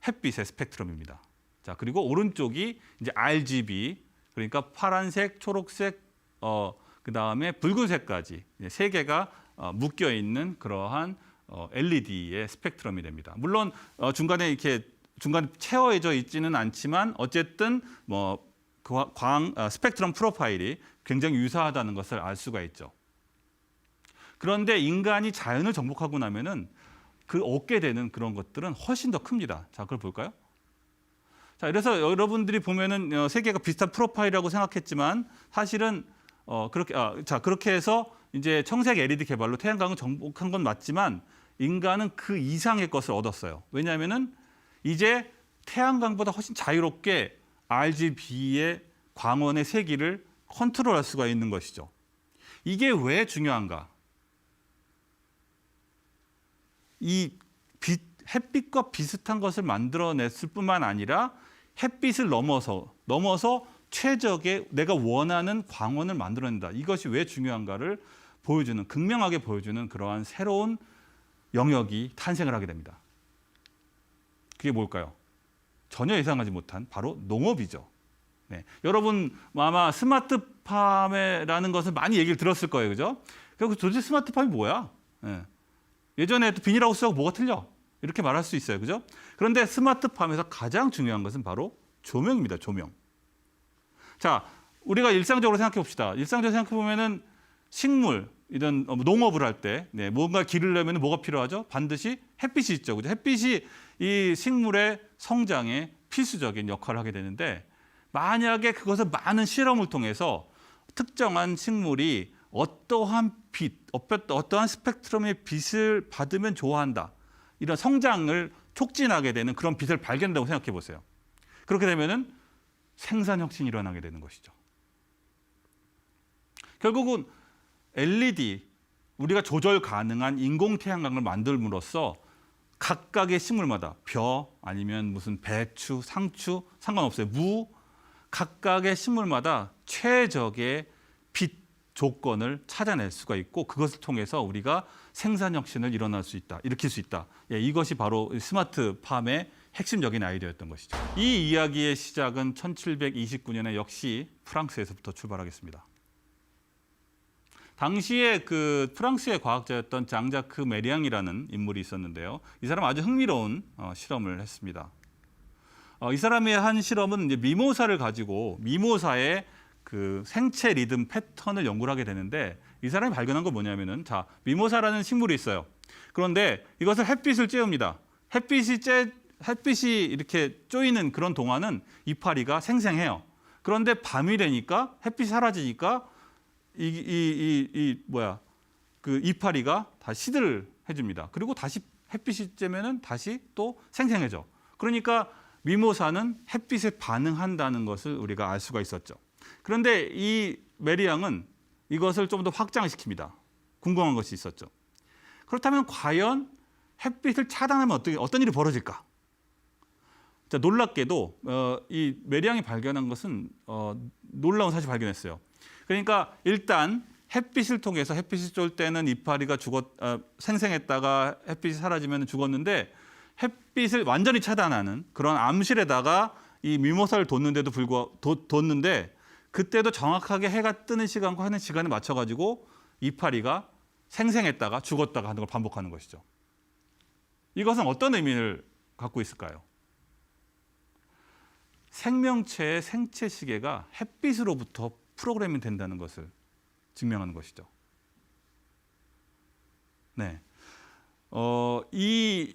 햇빛의 스펙트럼입니다. 자, 그리고 오른쪽이 이제 RGB 그러니까 파란색, 초록색, 그 다음에 붉은색까지 세 개가 묶여 있는 그러한 LED의 스펙트럼이 됩니다. 물론 중간에 이렇게 채워져 있지는 않지만 어쨌든 스펙트럼 프로파일이 굉장히 유사하다는 것을 알 수가 있죠. 그런데 인간이 자연을 정복하고 나면은 얻게 되는 그런 것들은 훨씬 더 큽니다. 자, 그걸 볼까요? 자, 그래서 여러분들이 보면은 세 개가 비슷한 프로파일이라고 생각했지만 사실은 그렇게 해서 이제 청색 LED 개발로 태양광을 정복한 건 맞지만 인간은 그 이상의 것을 얻었어요. 왜냐하면은 이제 태양광보다 훨씬 자유롭게 RGB의 광원의 세기를 컨트롤할 수가 있는 것이죠. 이게 왜 중요한가? 햇빛과 비슷한 것을 만들어냈을 뿐만 아니라 햇빛을 넘어서 최적의 내가 원하는 광원을 만들어낸다. 이것이 왜 중요한가를 극명하게 보여주는 그러한 새로운 영역이 탄생을 하게 됩니다. 그게 뭘까요? 전혀 예상하지 못한 바로 농업이죠. 네. 여러분 아마 스마트팜이라는 것을 많이 얘기를 들었을 거예요. 그죠? 그리고 도대체 스마트팜이 뭐야? 네. 예전에 또 비닐하우스하고 뭐가 틀려? 이렇게 말할 수 있어요. 그죠? 그런데 스마트팜에서 가장 중요한 것은 바로 조명입니다. 조명. 자, 우리가 일상적으로 생각해 봅시다. 일상적으로 생각해 보면은 식물, 이런 농업을 할 때 뭔가 기르려면 뭐가 필요하죠? 반드시 햇빛이 있죠. 그죠? 햇빛이 이 식물의 성장에 필수적인 역할을 하게 되는데 만약에 그것을 많은 실험을 통해서 특정한 식물이 어떠한 스펙트럼의 빛을 받으면 좋아한다. 이런 성장을 촉진하게 되는 그런 빛을 발견한다고 생각해 보세요. 그렇게 되면은 생산 혁신이 일어나게 되는 것이죠. 결국은 LED, 우리가 조절 가능한 인공 태양광을 만들므로써 각각의 식물마다 벼 아니면 무슨 배추, 상추 상관없어요. 무 각각의 식물마다 최적의 빛 조건을 찾아낼 수가 있고 그것을 통해서 우리가 생산 혁신을 일으킬 수 있다. 예, 이것이 바로 스마트팜의 핵심적인 아이디어였던 것이죠. 이 이야기의 시작은 1729년에 역시 프랑스에서부터 출발하겠습니다. 당시에 그 프랑스의 과학자였던 장자크 메리앙이라는 인물이 있었는데요. 이 사람 아주 흥미로운 실험을 했습니다. 이 사람의 한 실험은 이제 미모사를 가지고 미모사의 그 생체 리듬 패턴을 연구를 하게 되는데 이 사람이 발견한 건 뭐냐면은 미모사라는 식물이 있어요. 그런데 이것을 햇빛을 쬐웁니다. 햇빛이 이렇게 쪼이는 그런 동안은 이파리가 생생해요. 그런데 밤이 되니까 햇빛이 사라지니까 그 이파리가 다시 시들을 해줍니다. 그리고 다시 햇빛이 쬐면은 다시 또 생생해져. 그러니까 미모사는 햇빛에 반응한다는 것을 우리가 알 수가 있었죠. 그런데 이 메리앙은 이것을 좀 더 확장시킵니다. 궁금한 것이 있었죠. 그렇다면 과연 햇빛을 차단하면 어떤 일이 벌어질까? 자, 놀랍게도 이 메리앙이 발견한 것은 놀라운 사실을 발견했어요. 그러니까 일단 햇빛을 통해서 햇빛이 쏠 때는 이파리가 생생했다가 햇빛이 사라지면 죽었는데 햇빛을 완전히 차단하는 그런 암실에다가 이 미모사를 뒀는데 그때도 정확하게 해가 뜨는 시간과 하는 시간에 맞춰가지고 이파리가 생생했다가 죽었다가 하는 걸 반복하는 것이죠. 이것은 어떤 의미를 갖고 있을까요? 생명체의 생체 시계가 햇빛으로부터 프로그래밍 된다는 것을 증명하는 것이죠. 네, 이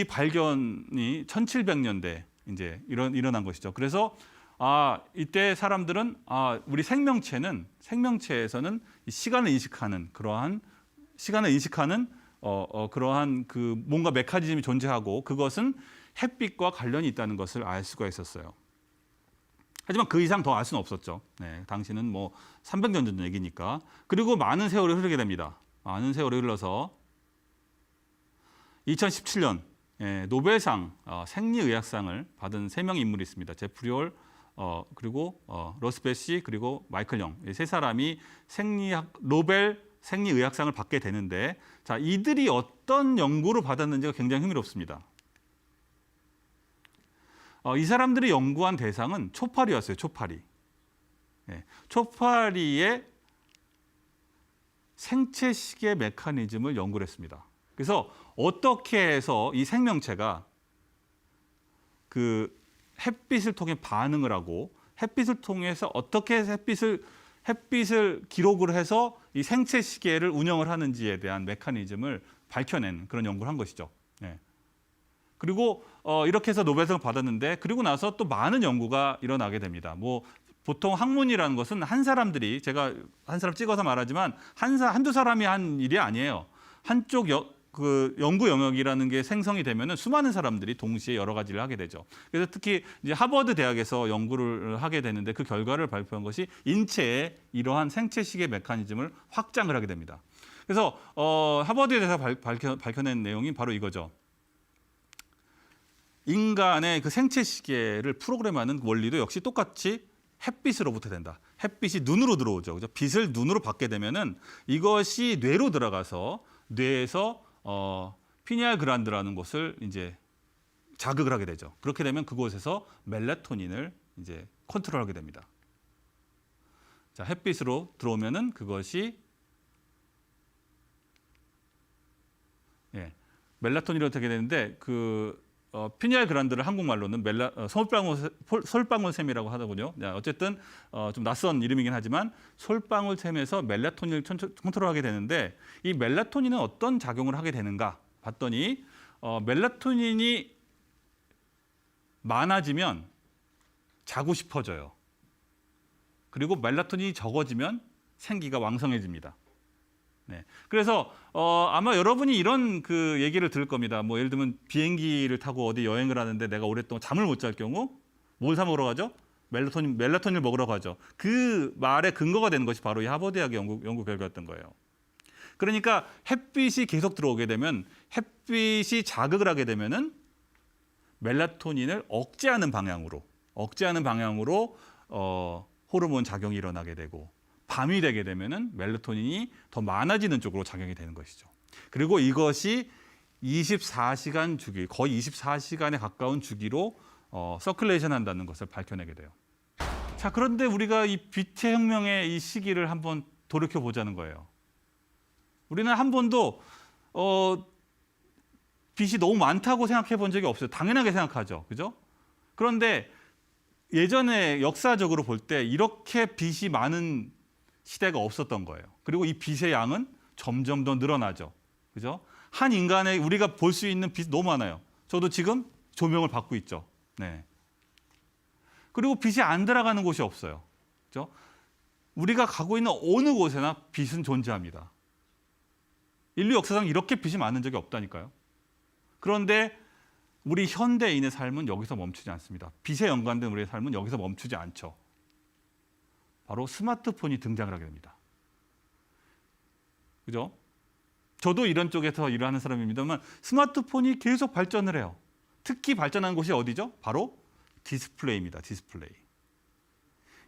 발견이 1700년대 이제 일어난 것이죠. 그래서 이때 사람들은 우리 생명체에서는 시간을 인식하는 그러한 그 뭔가 메커니즘이 존재하고 그것은 햇빛과 관련이 있다는 것을 알 수가 있었어요. 하지만 그 이상 더 알 수는 없었죠. 네, 당시는 300년 전 얘기니까. 그리고 많은 세월이 흐르게 됩니다. 많은 세월이 흘러서 2017년 노벨상 생리의학상을 받은 3명의 인물이 있습니다. 제프리 홀, 그리고 러스 베시 그리고 마이클 영. 이 세 사람이 노벨 생리의학상을 받게 되는데 자, 이들이 어떤 연구를 받았는지가 굉장히 흥미롭습니다. 이 사람들이 연구한 대상은 초파리였어요. 초파리. 초파리의 생체 시계 메커니즘을 연구를 했습니다. 그래서 어떻게 해서 이 생명체가 그 햇빛을 통해 반응을 하고 햇빛을 통해서 어떻게 햇빛을 기록을 해서 이 생체 시계를 운영을 하는지에 대한 메커니즘을 밝혀낸 그런 연구를 한 것이죠. 그리고 이렇게 해서 노벨상을 받았는데 그리고 나서 또 많은 연구가 일어나게 됩니다. 뭐 보통 학문이라는 것은 한 사람들이 제가 한 사람 찍어서 말하지만 한두 사람이 한 일이 아니에요. 한쪽 그 연구 영역이라는 게 생성이 되면은 수많은 사람들이 동시에 여러 가지를 하게 되죠. 그래서 특히 이제 하버드 대학에서 연구를 하게 되는데 그 결과를 발표한 것이 인체의 이러한 생체시계 메커니즘을 확장을 하게 됩니다. 그래서 하버드에서 밝혀낸 내용이 바로 이거죠. 인간의 그 생체시계를 프로그램하는 원리도 역시 똑같이 햇빛으로부터 된다. 햇빛이 눈으로 들어오죠. 그죠? 빛을 눈으로 받게 되면은 이것이 뇌로 들어가서 뇌에서 피니알 그란드라는 곳을 이제 자극을 하게 되죠. 그렇게 되면 그곳에서 멜라토닌을 이제 컨트롤하게 됩니다. 자, 햇빛으로 들어오면은 그것이 멜라토닌으로 되게 되는데 피니알 그란드를 한국말로는 솔방울샘이라고 하더군요. 어쨌든 좀 낯선 이름이긴 하지만 솔방울샘에서 멜라토닌을 컨트롤하게 되는데 이 멜라토닌은 어떤 작용을 하게 되는가 봤더니 멜라토닌이 많아지면 자고 싶어져요. 그리고 멜라토닌이 적어지면 생기가 왕성해집니다. 네. 그래서 아마 여러분이 이런 그 얘기를 들을 겁니다. 뭐 예를 들면 비행기를 타고 어디 여행을 하는데 내가 오랫동안 잠을 못 잘 경우 뭘 사 먹으러 가죠? 멜라토닌을 먹으러 가죠. 그 말의 근거가 되는 것이 바로 이 하버드 대학의 연구 결과였던 거예요. 그러니까 햇빛이 계속 들어오게 되면 햇빛이 자극을 하게 되면은 멜라토닌을 억제하는 방향으로 호르몬 작용이 일어나게 되고 밤이 되게 되면은 멜라토닌이 더 많아지는 쪽으로 작용이 되는 것이죠. 그리고 이것이 24시간 주기, 거의 24시간에 가까운 주기로 서큘레이션 한다는 것을 밝혀내게 돼요. 자, 그런데 우리가 이 빛의 혁명의 이 시기를 한번 돌이켜 보자는 거예요. 우리는 한 번도 빛이 너무 많다고 생각해 본 적이 없어요. 당연하게 생각하죠. 그죠? 그런데 예전에 역사적으로 볼 때 이렇게 빛이 많은 시대가 없었던 거예요. 그리고 이 빛의 양은 점점 더 늘어나죠. 그죠? 한 인간의 우리가 볼 수 있는 빛이 너무 많아요. 저도 지금 조명을 받고 있죠. 네. 그리고 빛이 안 들어가는 곳이 없어요. 그죠? 우리가 가고 있는 어느 곳에나 빛은 존재합니다. 인류 역사상 이렇게 빛이 많은 적이 없다니까요. 그런데 우리 현대인의 삶은 여기서 멈추지 않습니다. 빛에 연관된 우리의 삶은 여기서 멈추지 않죠. 바로 스마트폰이 등장을 하게 됩니다. 그죠? 저도 이런 쪽에서 일을 하는 사람입니다만 스마트폰이 계속 발전을 해요. 특히 발전한 곳이 어디죠? 바로 디스플레이입니다. 디스플레이.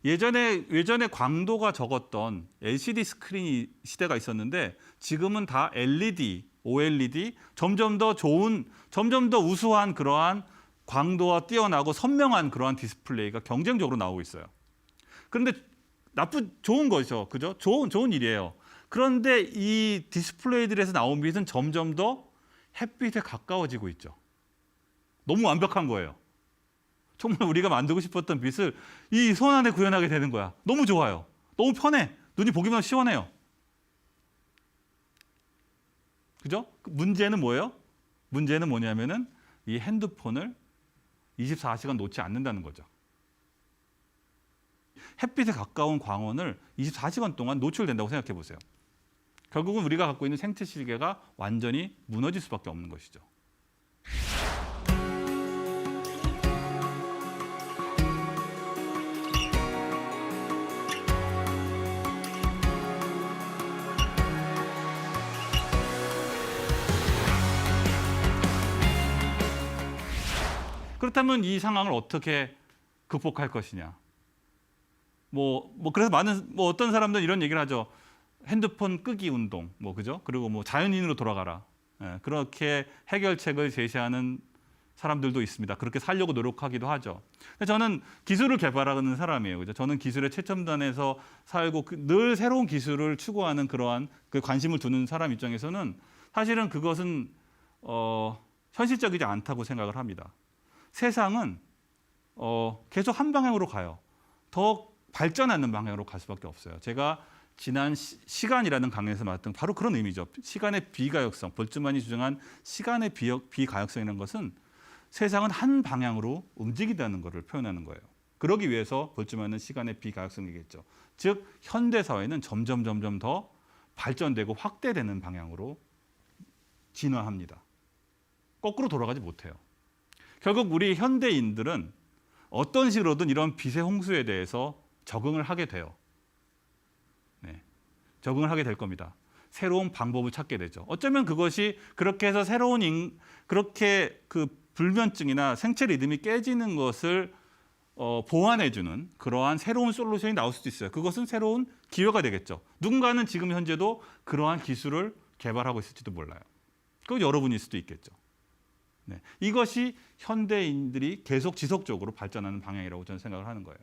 예전에 광도가 적었던 LCD 스크린 시대가 있었는데 지금은 다 LED, OLED, 점점 더 좋은, 점점 더 우수한 그러한 광도와 뛰어나고 선명한 그러한 디스플레이가 경쟁적으로 나오고 있어요. 그런데 좋은 거죠. 그죠? 좋은 일이에요. 그런데 이 디스플레이들에서 나온 빛은 점점 더 햇빛에 가까워지고 있죠. 너무 완벽한 거예요. 정말 우리가 만들고 싶었던 빛을 이 손 안에 구현하게 되는 거야. 너무 좋아요. 너무 편해. 눈이 보기만 시원해요. 그죠? 문제는 뭐예요? 문제는 뭐냐면은 이 핸드폰을 24시간 놓지 않는다는 거죠. 햇빛에 가까운 광원을 24시간 동안 노출된다고 생각해 보세요. 결국은 우리가 갖고 있는 생체 시계가 완전히 무너질 수밖에 없는 것이죠. 그렇다면 이 상황을 어떻게 극복할 것이냐? 그래서 어떤 사람들은 이런 얘기를 하죠. 핸드폰 끄기 운동, 그죠? 그리고 자연인으로 돌아가라. 그렇게 해결책을 제시하는 사람들도 있습니다. 그렇게 살려고 노력하기도 하죠. 저는 기술을 개발하는 사람이에요. 그죠? 저는 기술의 최첨단에서 살고 늘 새로운 기술을 추구하는 그러한 그 관심을 두는 사람 입장에서는 사실은 그것은 현실적이지 않다고 생각을 합니다. 세상은 계속 한 방향으로 가요. 더 발전하는 방향으로 갈 수밖에 없어요. 제가 지난 시간이라는 강의에서 말했던 바로 그런 의미죠. 시간의 비가역성, 볼츠만이 주장한 시간의 비가역성이라는 것은 세상은 한 방향으로 움직이다는 것을 표현하는 거예요. 그러기 위해서 볼주마는 시간의 비가역성이겠죠. 즉 현대 사회는 점점 더 발전되고 확대되는 방향으로 진화합니다. 거꾸로 돌아가지 못해요. 결국 우리 현대인들은 어떤 식으로든 이런 빛의 홍수에 대해서 적응을 하게 돼요. 네, 적응을 하게 될 겁니다. 새로운 방법을 찾게 되죠. 어쩌면 그것이 그렇게 해서 그렇게 그 불면증이나 생체 리듬이 깨지는 것을 보완해주는 그러한 새로운 솔루션이 나올 수도 있어요. 그것은 새로운 기회가 되겠죠. 누군가는 지금 현재도 그러한 기술을 개발하고 있을지도 몰라요. 그건 여러분일 수도 있겠죠. 네, 이것이 현대인들이 계속 지속적으로 발전하는 방향이라고 저는 생각을 하는 거예요.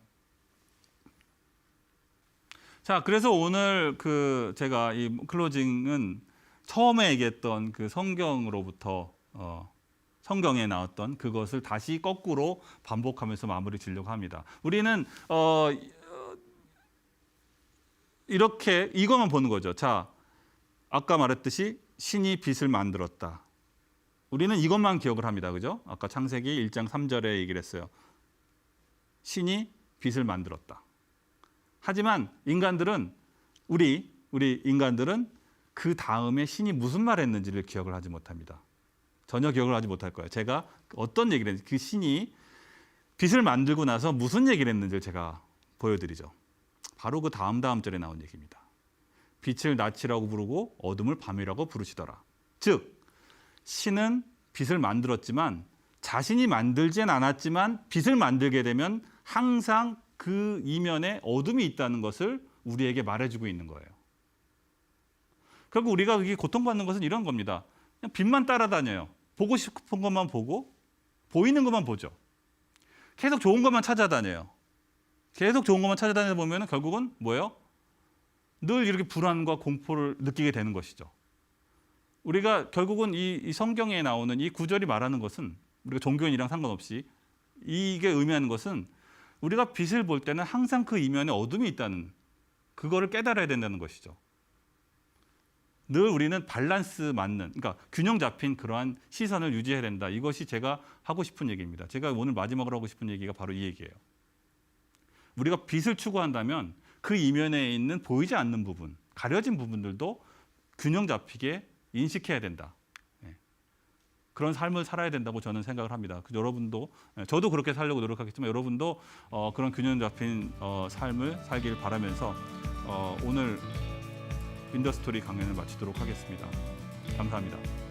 자, 그래서 오늘 제가 이 클로징은 처음에 얘기했던 그 성경으로부터 성경에 나왔던 그것을 다시 거꾸로 반복하면서 마무리 지려고 합니다. 우리는 이렇게 이것만 보는 거죠. 자, 아까 말했듯이 신이 빛을 만들었다. 우리는 이것만 기억을 합니다. 그죠? 아까 창세기 1장 3절에 얘기를 했어요. 신이 빛을 만들었다. 하지만 인간들은 우리 인간들은 그 다음에 신이 무슨 말 했는지를 기억을 하지 못합니다. 전혀 기억을 하지 못할 거예요. 제가 어떤 얘기를 했는지, 그 신이 빛을 만들고 나서 무슨 얘기를 했는지를 제가 보여드리죠. 바로 그 다음 절에 나온 얘기입니다. 빛을 낮이라고 부르고 어둠을 밤이라고 부르시더라. 즉 신은 빛을 만들었지만 자신이 만들진 않았지만 빛을 만들게 되면 항상 그 이면에 어둠이 있다는 것을 우리에게 말해주고 있는 거예요. 결국 우리가 이게 고통받는 것은 이런 겁니다. 그냥 빛만 따라다녀요. 보고 싶은 것만 보고 보이는 것만 보죠. 계속 좋은 것만 찾아다녀요. 계속 좋은 것만 찾아다니다 보면 결국은 뭐예요? 늘 이렇게 불안과 공포를 느끼게 되는 것이죠. 우리가 결국은 이 성경에 나오는 이 구절이 말하는 것은 우리가 종교인이랑 상관없이 이게 의미하는 것은 우리가 빛을 볼 때는 항상 그 이면에 어둠이 있다는 그거를 깨달아야 된다는 것이죠. 늘 우리는 밸런스 맞는, 그러니까 균형 잡힌 그러한 시선을 유지해야 된다. 이것이 제가 하고 싶은 얘기입니다. 제가 오늘 마지막으로 하고 싶은 얘기가 바로 이 얘기예요. 우리가 빛을 추구한다면 그 이면에 있는 보이지 않는 부분, 가려진 부분들도 균형 잡히게 인식해야 된다. 그런 삶을 살아야 된다고 저는 생각을 합니다. 여러분도, 저도 그렇게 살려고 노력하겠지만 여러분도 그런 균형 잡힌 삶을 살길 바라면서 오늘 윈더스토리 강연을 마치도록 하겠습니다. 감사합니다.